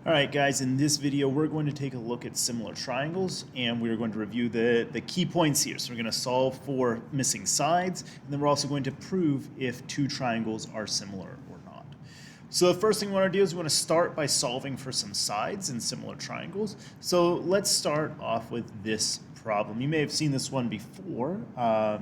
All right, guys, in this video, we're going to take a look at similar triangles, and we're going to review the key points here. So we're going to solve for missing sides, and then we're also going to prove if two triangles are similar or not. So the first thing we want to do is we want to start by solving for some sides in similar triangles. So let's start off with this problem. You may have seen this one before.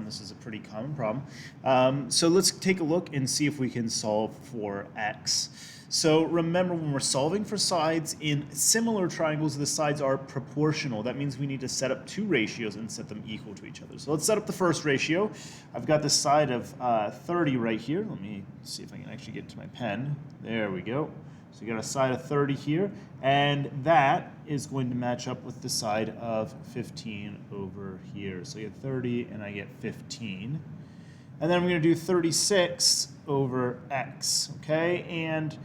This is a pretty common problem. So let's take a look and see if we can solve for x. So remember, when we're solving for sides in similar triangles, the sides are proportional. That means we need to set up two ratios and set them equal to each other. So let's set up the first ratio. I've got the side of 30 right here. Let me see if I can actually get to my pen. There we go. So you got a side of 30 here, and that is going to match up with the side of 15 over here. So I get 30 and I get 15. And then I'm going to do 36 over x, okay? And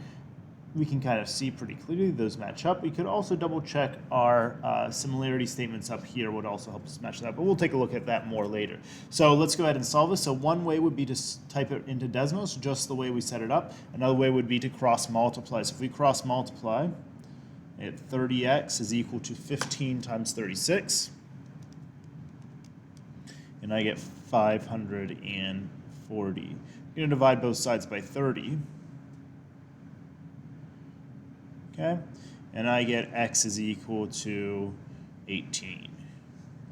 we can kind of see pretty clearly those match up. We could also double check our similarity statements up here would also help us match that, but we'll take a look at that more later. So let's go ahead and solve this. So one way would be to type it into Desmos, just the way we set it up. Another way would be to cross multiply. So if we cross multiply, 30x is equal to 15 times 36. And I get 540. I'm going to divide both sides by 30. Okay, and I get x is equal to 18.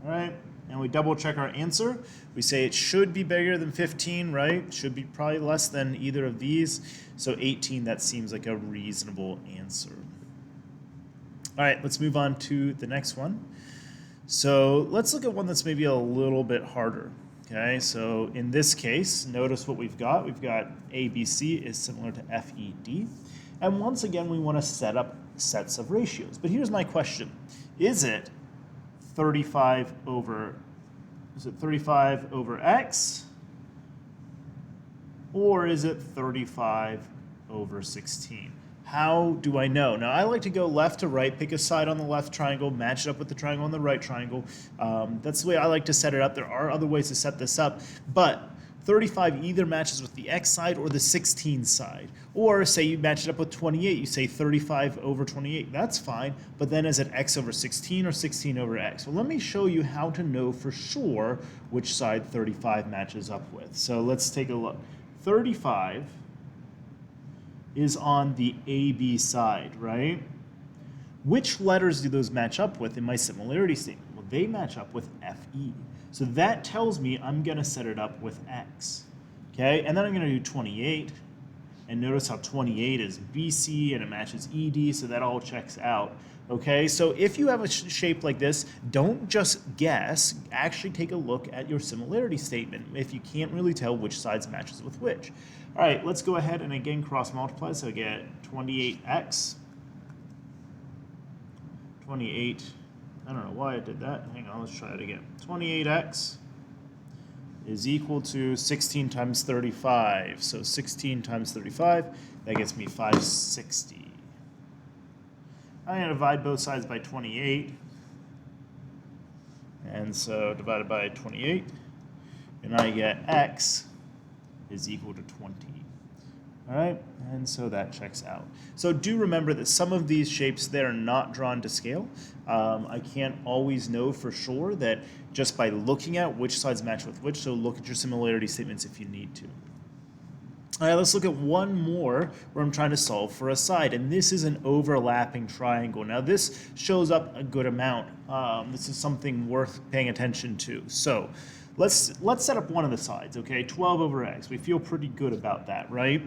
All right, and we double check our answer. We say it should be bigger than 15, right? Should be probably less than either of these. So 18, that seems like a reasonable answer. All right, let's move on to the next one. So let's look at one that's maybe a little bit harder. Okay, so in this case, notice what we've got. We've got ABC is similar to FED. And once again, we want to set up sets of ratios. But here's my question. Is it 35 over x? Or is it 35 over 16? How do I know? Now, I like to go left to right, pick a side on the left triangle, match it up with the triangle on the right triangle. That's the way I like to set it up. There are other ways to set this up, but 35 either matches with the x side or the 16 side. Or say you match it up with 28, you say 35 over 28. That's fine, but then is it x over 16 or 16 over x? Well, let me show you how to know for sure which side 35 matches up with. So let's take a look. 35 is on the AB side, right? Which letters do those match up with in my similarity statement? Well, they match up with FE. So that tells me I'm going to set it up with x. Okay, and then I'm going to do 28. And notice how 28 is BC and it matches ED, so that all checks out. Okay, so if you have a shape like this, don't just guess. Actually take a look at your similarity statement if you can't really tell which sides matches with which. All right, let's go ahead and again cross multiply. So I get 28x. 28. I don't know why I did that. Hang on, let's try it again. 28x is equal to 16 times 35. So 16 times 35, that gets me 560. I'm going to divide both sides by 28. And so divided by 28, and I get x is equal to 20. All right, and so that checks out. So do remember that some of these shapes, they're not drawn to scale. I can't always know for sure that just by looking at which sides match with which, so look at your similarity statements if you need to. All right, let's look at one more where I'm trying to solve for a side, and this is an overlapping triangle. Now this shows up a good amount. This is something worth paying attention to. So let's set up one of the sides, okay? 12 over x. We feel pretty good about that, right?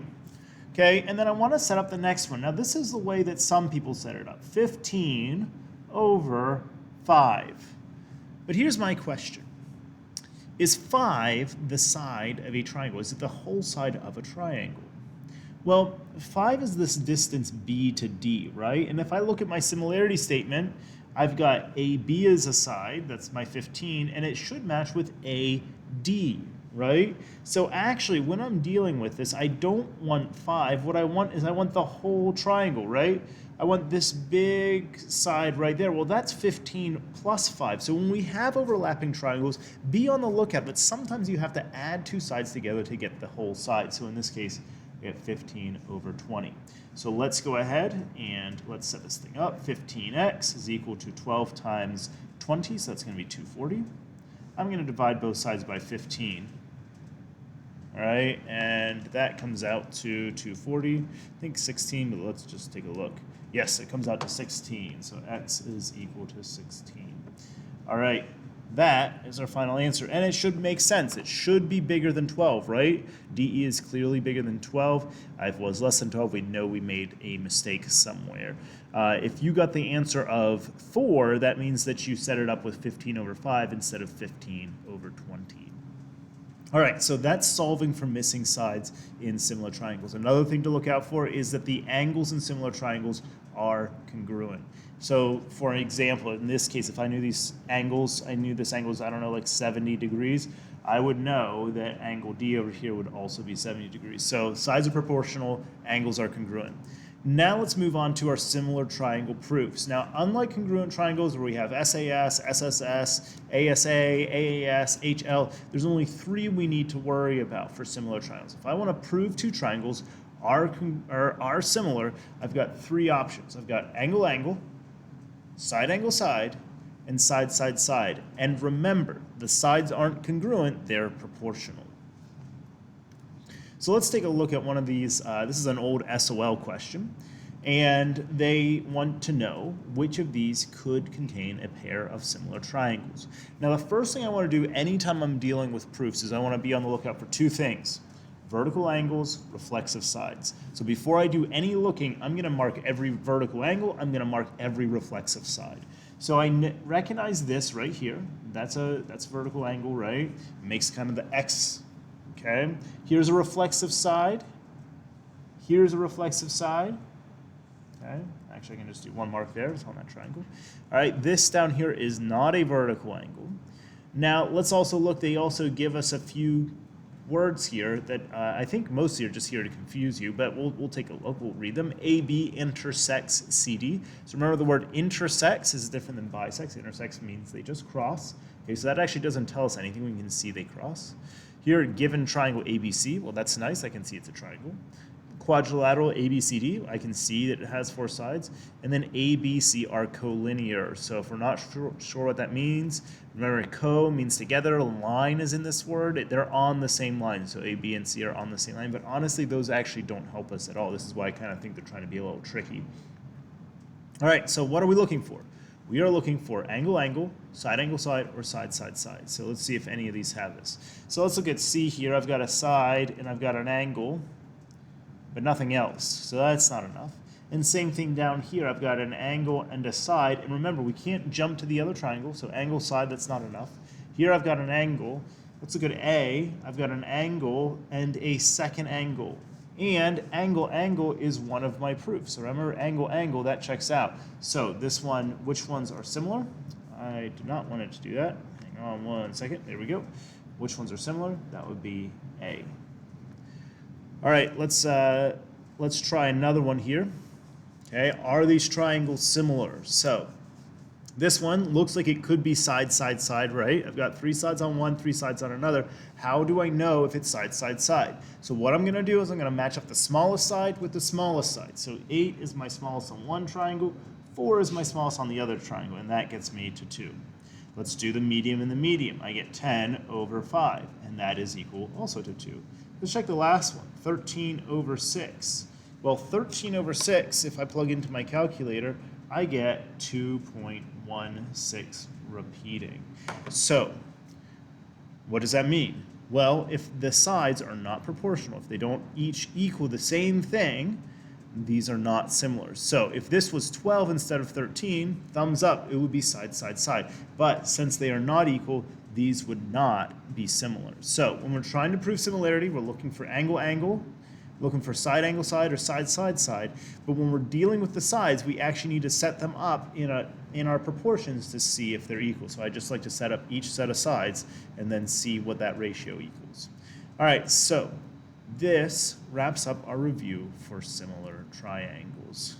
Okay, and then I want to set up the next one. Now this is the way that some people set it up. 15 over 5. But here's my question. Is 5 the side of a triangle? Is it the whole side of a triangle? Well, 5 is this distance B to D, right? And if I look at my similarity statement, I've got AB as a side, that's my 15, and it should match with AD, right? So actually, when I'm dealing with this, I don't want 5. What I want is I want the whole triangle, right? I want this big side right there. Well, that's 15 plus 5. So when we have overlapping triangles, be on the lookout that sometimes you have to add two sides together to get the whole side. So in this case, we have 15 over 20. So let's go ahead and let's set this thing up. 15x is equal to 12 times 20, so that's going to be 240. I'm going to divide both sides by 15. All right, and that comes out to 240. I think 16, but let's just take a look. Yes, it comes out to 16, so x is equal to 16. All right, that is our final answer, and it should make sense. It should be bigger than 12, right? DE is clearly bigger than 12. If it was less than 12, we know we made a mistake somewhere. If you got the answer of 4, that means that you set it up with 15 over 5 instead of 15 over 20. All right, so that's solving for missing sides in similar triangles. Another thing to look out for is that the angles in similar triangles are congruent. So for example, in this case, if I knew these angles, I knew this angle is, I don't know, like 70 degrees, I would know that angle D over here would also be 70 degrees. So sides are proportional, angles are congruent. Now let's move on to our similar triangle proofs. Now, unlike congruent triangles where we have SAS, SSS, ASA, AAS, HL, there's only 3 we need to worry about for similar triangles. If I want to prove 2 triangles are similar, I've got 3 options. I've got angle, angle, side, angle, side, and side, side, side. And remember, the sides aren't congruent, they're proportional. So let's take a look at one of these. This is an old SOL question, and they want to know which of these could contain a pair of similar triangles. Now, the first thing I want to do anytime I'm dealing with proofs is I want to be on the lookout for 2 things: vertical angles, reflexive sides. So before I do any looking, I'm going to mark every vertical angle, I'm going to mark every reflexive side. So I recognize this right here. That's vertical angle, right? It makes kind of the X. Okay, here's a reflexive side. Here's a reflexive side. Okay, actually I can just do one mark there, it's on that triangle. All right, this down here is not a vertical angle. Now let's also look, they also give us a few words here that I think mostly are just here to confuse you, but we'll take a look, we'll read them. AB intersects CD. So remember, the word intersects is different than bisects. Intersects means they just cross. Okay, so that actually doesn't tell us anything. We can see they cross. Here, given triangle ABC, well, that's nice. I can see it's a triangle. Quadrilateral ABCD, I can see that it has 4 sides. And then ABC are collinear. So if we're not sure what that means, remember co means together. Line is in this word. They're on the same line. So A, B, and C are on the same line. But honestly, those actually don't help us at all. This is why I kind of think they're trying to be a little tricky. All right, so what are we looking for? We are looking for angle, angle, side, or side, side, side. So let's see if any of these have this. So let's look at C here. I've got a side and I've got an angle, but nothing else. So that's not enough. And same thing down here. I've got an angle and a side. And remember, we can't jump to the other triangle. So angle, side, that's not enough. Here I've got an angle. Let's look at A. I've got an angle and a second angle. And angle, angle is one of my proofs. So remember, angle, angle, that checks out. So this one, which ones are similar? I do not want it to do that. Hang on one second. There we go. Which ones are similar? That would be A. All right, let's try another one here. Okay, are these triangles similar? So this one looks like it could be side, side, side, right? I've got 3 sides on one, 3 sides on another. How do I know if it's side, side, side? So what I'm going to do is I'm going to match up the smallest side with the smallest side. So 8 is my smallest on one triangle, 4 is my smallest on the other triangle, and that gets me to 2. Let's do the medium and the medium. I get 10 over 5, and that is equal also to 2. Let's check the last one, 13 over 6. Well, 13 over 6, if I plug into my calculator, I get 2.16 repeating. So, what does that mean? Well, if the sides are not proportional, if they don't each equal the same thing, these are not similar. So if this was 12 instead of 13, thumbs up, it would be side, side, side. But since they are not equal, these would not be similar. So when we're trying to prove similarity, we're looking for angle, angle, looking for side, angle, side, or side, side, side. But when we're dealing with the sides, we actually need to set them up in our proportions to see if they're equal. So I just like to set up each set of sides and then see what that ratio equals. All right, so this wraps up our review for similar triangles.